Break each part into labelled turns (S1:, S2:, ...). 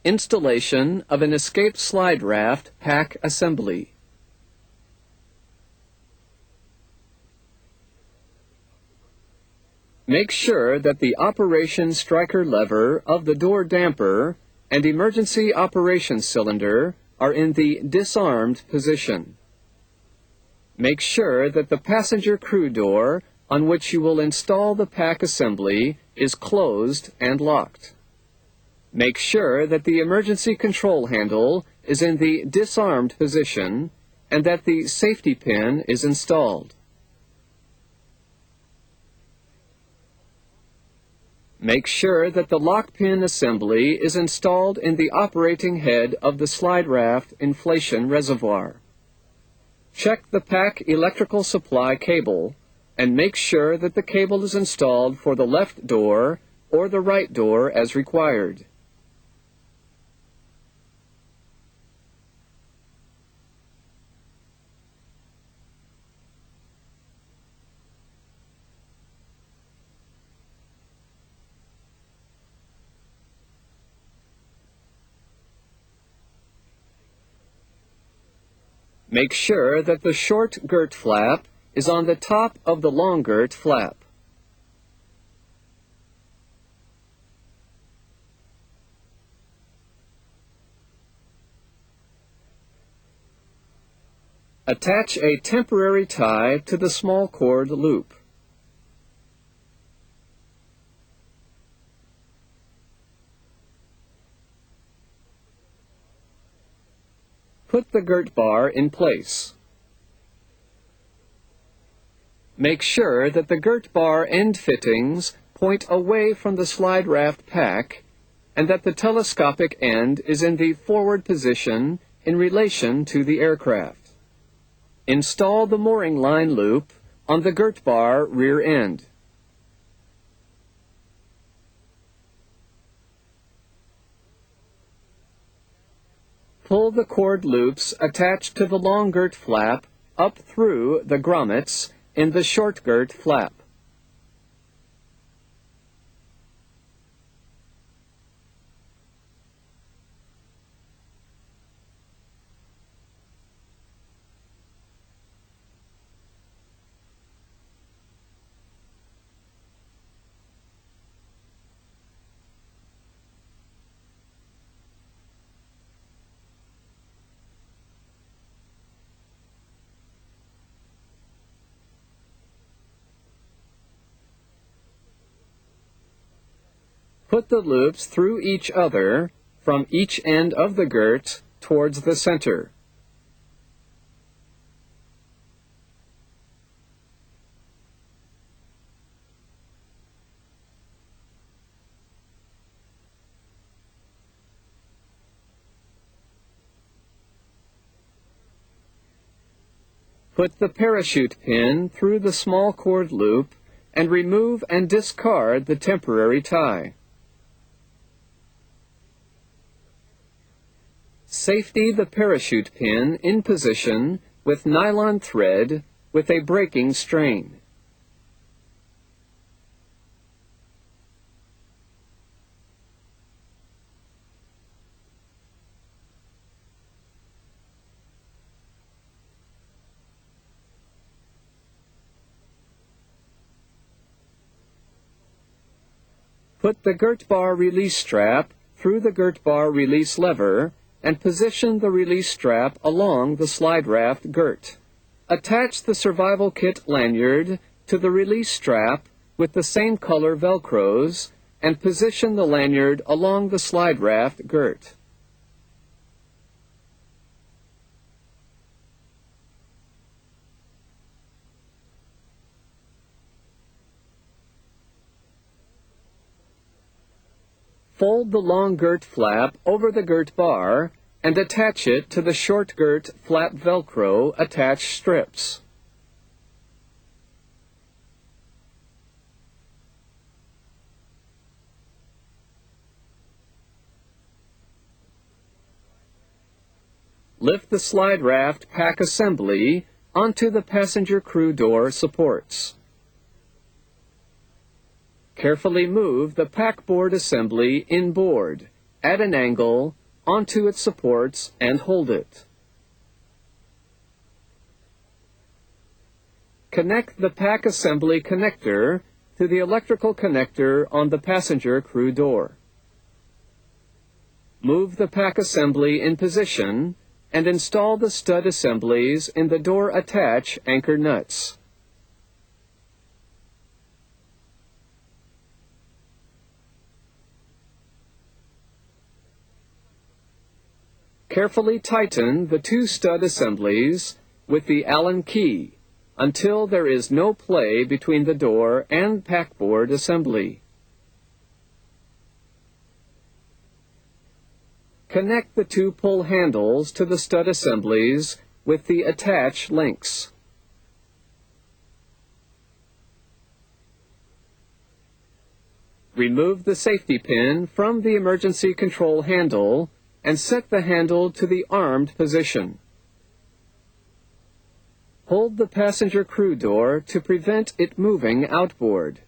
S1: Installation of an escape slide raft pack assembly. Make sure that the operation striker lever of the door damper and emergency operations cylinder are in the disarmed position. Make sure that the passenger crew door on which you will install the pack assembly is closed and locked. Make sure that the emergency control handle is in the disarmed position and that the safety pin is installed. Make sure that the lock pin assembly is installed in the operating head of the slide raft inflation reservoir. Check the pack electrical supply cable and make sure that the cable is installed for the left door or the right door as required. Make sure that the short girt flap is on the top of the long girt flap. Attach a temporary tie to the small cord loop. Put the girt bar in place. Make sure that the girt bar end fittings point away from the slide raft pack and that the telescopic end is in the forward position in relation to the aircraft. Install the mooring line loop on the girt bar rear end. Pull the cord loops attached to the long girt flap up through the grommets in the short girt flap. Put the loops through each other from each end of the girt towards the center. Put the parachute pin through the small cord loop and remove and discard the temporary tie. Safety the parachute pin in position with nylon thread with a breaking strain. Put the girt bar release strap through the girt bar release lever and position the release strap along the slide raft girt. Attach the survival kit lanyard to the release strap with the same color Velcros and position the lanyard along the slide raft girt. Fold the long girt flap over the girt bar and attach it to the short girt flap Velcro attached strips. Lift the slide raft pack assembly onto the passenger crew door supports. Carefully move the pack board assembly inboard at an angle onto its supports and hold it. Connect the pack assembly connector to the electrical connector on the passenger crew door. Move the pack assembly in position and install the stud assemblies in the door attach anchor nuts. Carefully tighten the two stud assemblies with the Allen key until there is no play between the door and packboard assembly. Connect the two pull handles to the stud assemblies with the attach links. Remove the safety pin from the emergency control handle and set the handle to the armed position. Hold the passenger crew door to prevent it moving outboard,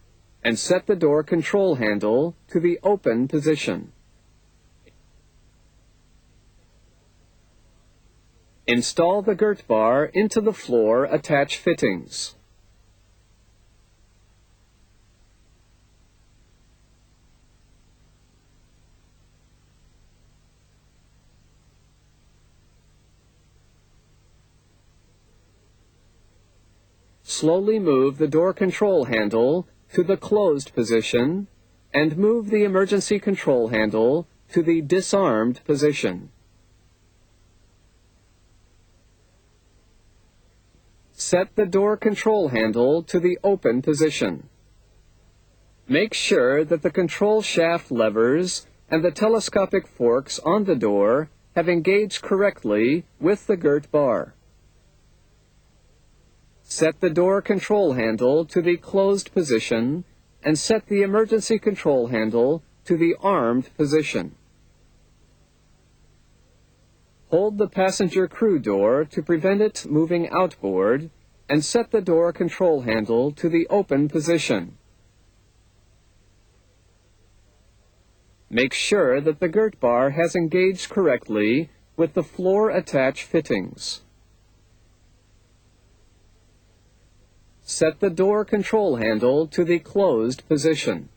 S1: and set the door control handle to the open position. Install the girt bar into the floor attach fittings. Slowly move the door control handle to the closed position and move the emergency control handle to the disarmed position. Set the door control handle to the open position. Make sure that the control shaft levers and the telescopic forks on the door have engaged correctly with the girt bar. Set the door control handle to the closed position and set the emergency control handle to the armed position. Hold the passenger crew door to prevent it moving outboard and set the door control handle to the open position. Make sure that the girt bar has engaged correctly with the floor attach fittings. Set the door control handle to the closed position.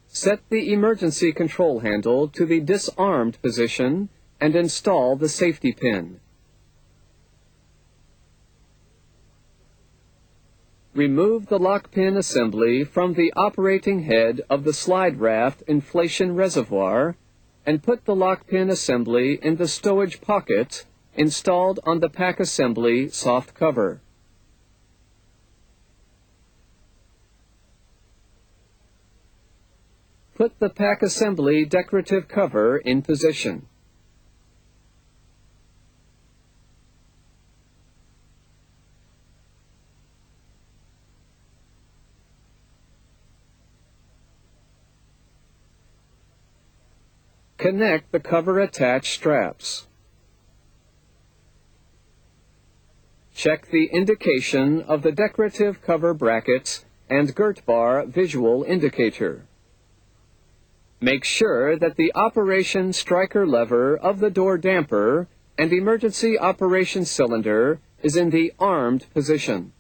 S1: Set the emergency control handle to the disarmed position and install the safety pin. Remove the lock pin assembly from the operating head of the slide raft inflation reservoir and put the lock pin assembly in the stowage pocket installed on the pack assembly soft cover. Put the pack assembly decorative cover in position. Connect the cover attach straps. Check the indication of the decorative cover brackets and girt bar visual indicator. Make sure that the operation striker lever of the door damper and emergency operation cylinder is in the armed position.